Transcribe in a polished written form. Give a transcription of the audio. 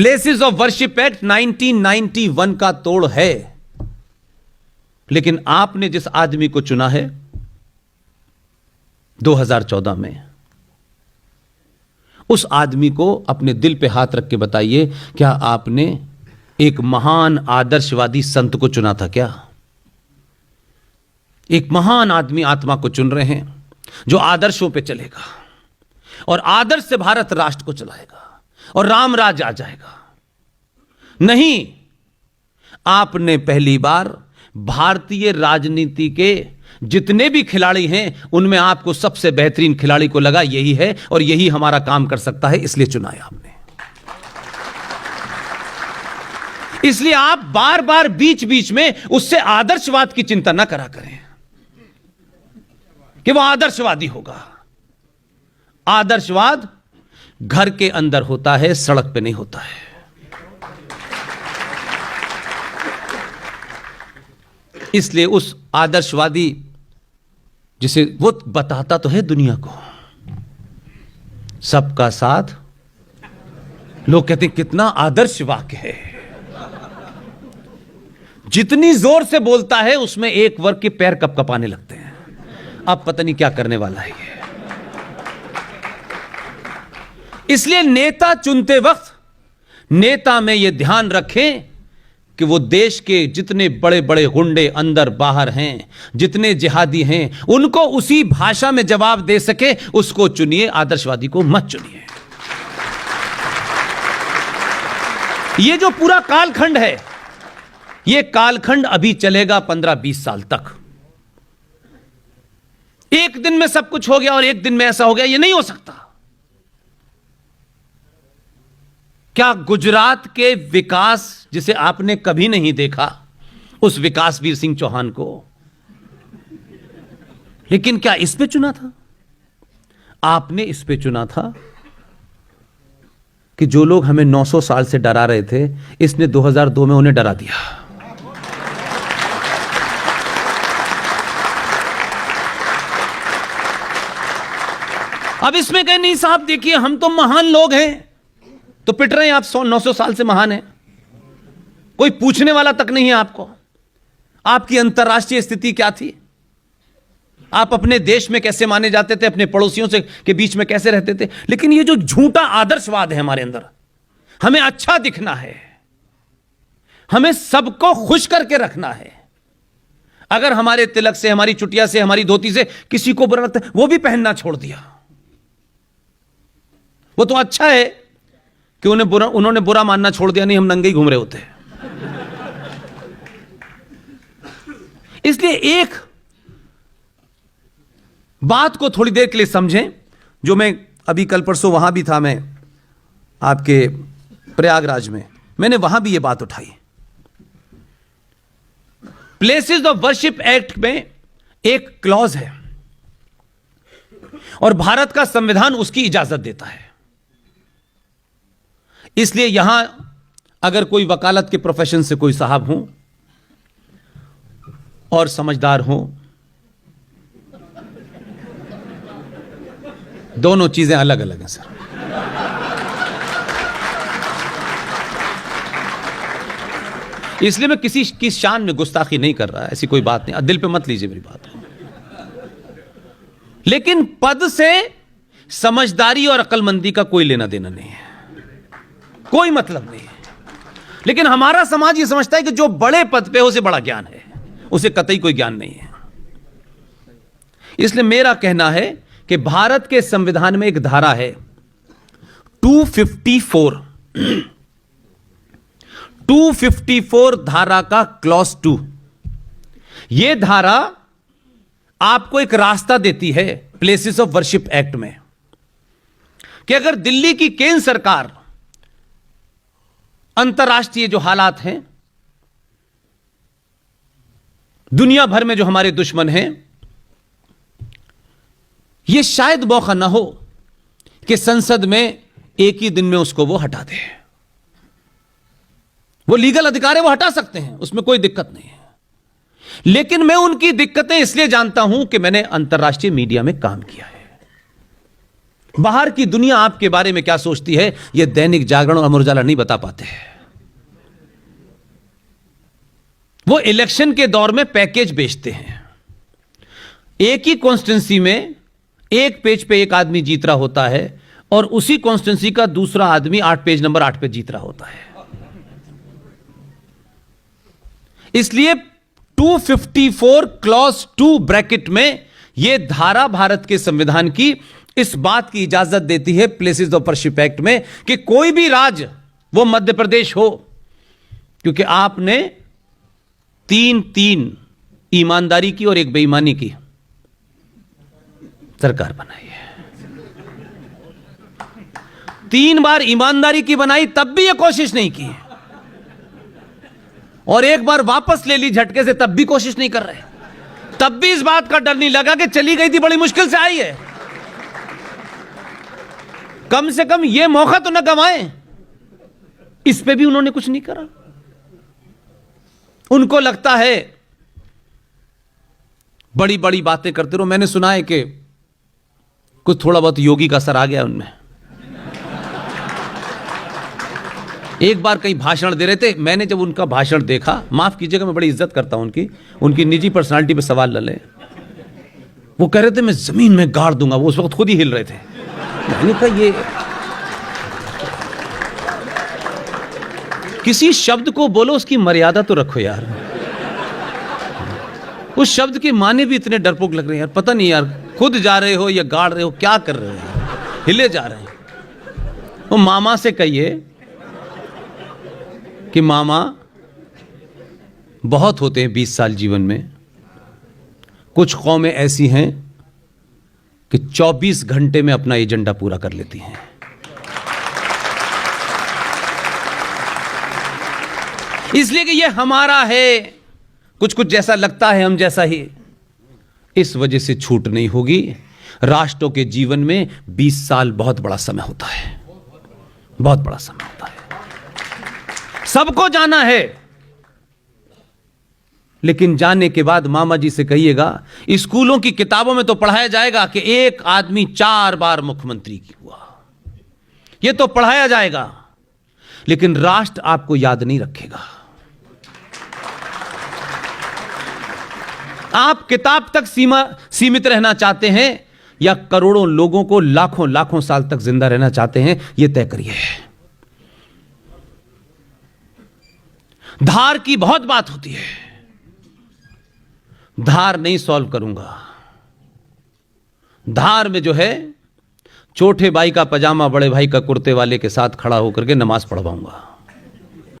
Places of worship act 1991 का तोड़ है, लेकिन आपने जिस आदमी को चुना है 2014 में, उस आदमी को अपने दिल पे हाथ रख के बताइए, क्या आपने एक महान आदर्शवादी संत को चुना था क्या? एक महान आदमी आत्मा को चुन रहे हैं जो आदर्शों पे चलेगा और आदर्श से भारत राष्ट्र को चलाएगा और राम राज आ जाएगा। नहीं, आपने पहली बार भारतीय राजनीति के जितने भी खिलाड़ी हैं उनमें आपको सबसे बेहतरीन खिलाड़ी को लगा यही है और यही हमारा काम कर सकता है, इसलिए चुना है आपने। इसलिए आप बार बार बीच बीच में उससे आदर्शवाद की चिंता ना करा करें कि वो आदर्शवादी होगा। आदर्शवाद घर के अंदर होता है, सड़क पे नहीं होता है। इसलिए उस आदर्शवादी जिसे वो बताता तो है दुनिया को, सबका साथ, लोग कहते हैं कितना आदर्श वाक्य है। जितनी जोर से बोलता है उसमें एक वर्ग के पैर कपकपाने लगते हैं, अब पता नहीं क्या करने वाला है ये। इसलिए नेता चुनते वक्त नेता में यह ध्यान रखें कि वो देश के जितने बड़े बड़े गुंडे अंदर बाहर हैं, जितने जिहादी हैं, उनको उसी भाषा में जवाब दे सके, उसको चुनिए, आदर्शवादी को मत चुनिए। ये जो पूरा कालखंड है, ये कालखंड अभी चलेगा 15-20 साल तक। एक दिन में सब कुछ हो गया और एक दिन में ऐसा हो गया, ये नहीं हो सकता। क्या गुजरात के विकास जिसे आपने कभी नहीं देखा, उस विकासवीर सिंह चौहान को, लेकिन क्या इस पे चुना था? आपने इस पे चुना था कि जो लोग हमें 900 साल से डरा रहे थे, इसने 2002 में उन्हें डरा दिया। अब इसमें कहें नहीं साहब देखिए हम तो महान लोग हैं, तो पिट रहे हैं आप 900 साल से महान है, कोई पूछने वाला तक नहीं है आपको। आपकी अंतर्राष्ट्रीय स्थिति क्या थी? आप अपने देश में कैसे माने जाते थे, अपने पड़ोसियों से के बीच में कैसे रहते थे? लेकिन ये जो झूठा आदर्शवाद है हमारे अंदर, हमें अच्छा दिखना है, हमें सबको खुश करके रखना है। अगर हमारे तिलक से, हमारी चुटिया से, हमारी धोती से किसी को बुरा लगता है, वो भी पहनना छोड़ दिया। वो तो अच्छा है कि उन्होंने बुरा मानना छोड़ दिया, नहीं हम नंगे ही घूम रहे होते। इसलिए एक बात को थोड़ी देर के लिए समझें, जो मैं अभी कल परसों वहां भी था, मैं आपके प्रयागराज में, मैंने वहां भी यह बात उठाई। प्लेसेस ऑफ वर्शिप एक्ट में एक क्लॉज है और भारत का संविधान उसकी इजाजत देता है। इसलिए यहां अगर कोई वकालत के प्रोफेशन से कोई साहब हो और समझदार हो, दोनों चीजें अलग अलग हैं सर। इसलिए मैं किसी की शान में गुस्ताखी नहीं कर रहा, ऐसी कोई बात नहीं, दिल पे मत लीजिए मेरी बात। लेकिन पद से समझदारी और अक्लमंदी का कोई लेना देना नहीं है, कोई मतलब नहीं है। लेकिन हमारा समाज यह समझता है कि जो बड़े पद पे उसे बड़ा ज्ञान है, उसे कतई कोई ज्ञान नहीं है। इसलिए मेरा कहना है कि भारत के संविधान में एक धारा है 254 धारा का क्लॉज 2। यह धारा आपको एक रास्ता देती है प्लेसेस ऑफ वर्शिप एक्ट में कि अगर दिल्ली की केंद्र सरकार अंतर्राष्ट्रीय जो हालात हैं, दुनिया भर में जो हमारे दुश्मन हैं, यह शायद मौका ना हो कि संसद में एक ही दिन में उसको वो हटा दे। वो लीगल अधिकार है, वो हटा सकते हैं, उसमें कोई दिक्कत नहीं है। लेकिन मैं उनकी दिक्कतें इसलिए जानता हूं कि मैंने अंतर्राष्ट्रीय मीडिया में काम किया है। बाहर की दुनिया आपके बारे में क्या सोचती है, यह दैनिक जागरण और अमर उजाला नहीं बता पाते। वो इलेक्शन के दौर में पैकेज बेचते हैं। एक ही कॉन्स्टिट्यूंसी में एक पेज पे एक आदमी जीत रहा होता है और उसी कॉन्स्टिट्यूंसी का दूसरा आदमी पेज नंबर 8 पे जीत रहा होता है। इसलिए 254 क्लॉज 2 ब्रैकेट में यह धारा भारत के संविधान की इस बात की इजाजत देती है, प्लेसेस ऑफ वर्शिप एक्ट में, कि कोई भी राज्य, वो मध्य प्रदेश हो, क्योंकि आपने 3 ईमानदारी की और एक बेईमानी की सरकार बनाई है। 3 बार ईमानदारी की बनाई, तब भी यह कोशिश नहीं की, और एक बार वापस ले ली झटके से, तब भी कोशिश नहीं कर रहे। तब भी इस बात का डर नहीं लगा कि चली गई थी, बड़ी मुश्किल से आई है, कम से कम यह मौका तो न गंवाएं। इस पे भी उन्होंने कुछ नहीं करा। उनको लगता है बड़ी बड़ी बातें करते रहो। मैंने सुना है कि कुछ थोड़ा बहुत योगी का असर आ गया उनमें। एक बार कहीं भाषण दे रहे थे, मैंने जब उनका भाषण देखा, माफ कीजिएगा मैं बड़ी इज्जत करता हूं उनकी निजी पर्सनालिटी पे सवाल न ले, वो कह रहे थे मैं जमीन में गाड़ दूंगा, वो उस वक्त खुद ही हिल रहे थे। मैंने कहा ये किसी शब्द को बोलो, उसकी मर्यादा तो रखो यार। उस शब्द के माने भी इतने डरपोक लग रहे हैं यार, पता नहीं यार, खुद जा रहे हो या गाड़ रहे हो, क्या कर रहे हो, हिले जा रहे हैं। वो मामा से कहिए कि मामा बहुत होते हैं 20 साल जीवन में, कुछ कौमें ऐसी हैं कि 24 घंटे में अपना एजेंडा पूरा कर लेती हैं। इसलिए कि ये हमारा है, कुछ कुछ जैसा लगता है हम जैसा ही, इस वजह से छूट नहीं होगी। राष्ट्रों के जीवन में 20 साल बहुत बड़ा समय होता है, बहुत बड़ा समय होता है। सबको जाना है, लेकिन जाने के बाद मामा जी से कहिएगा, स्कूलों की किताबों में तो पढ़ाया जाएगा कि एक आदमी 4 बार मुख्यमंत्री हुआ, यह तो पढ़ाया जाएगा, लेकिन राष्ट्र आपको याद नहीं रखेगा। आप किताब तक सीमित रहना चाहते हैं या करोड़ों लोगों को लाखों लाखों साल तक जिंदा रहना चाहते हैं, यह तय करिए। धार की बहुत बात होती है, धार नहीं सॉल्व करूंगा। धार में जो है, छोटे भाई का पजामा बड़े भाई का कुर्ते वाले के साथ खड़ा होकर के नमाज पढ़वाऊंगा।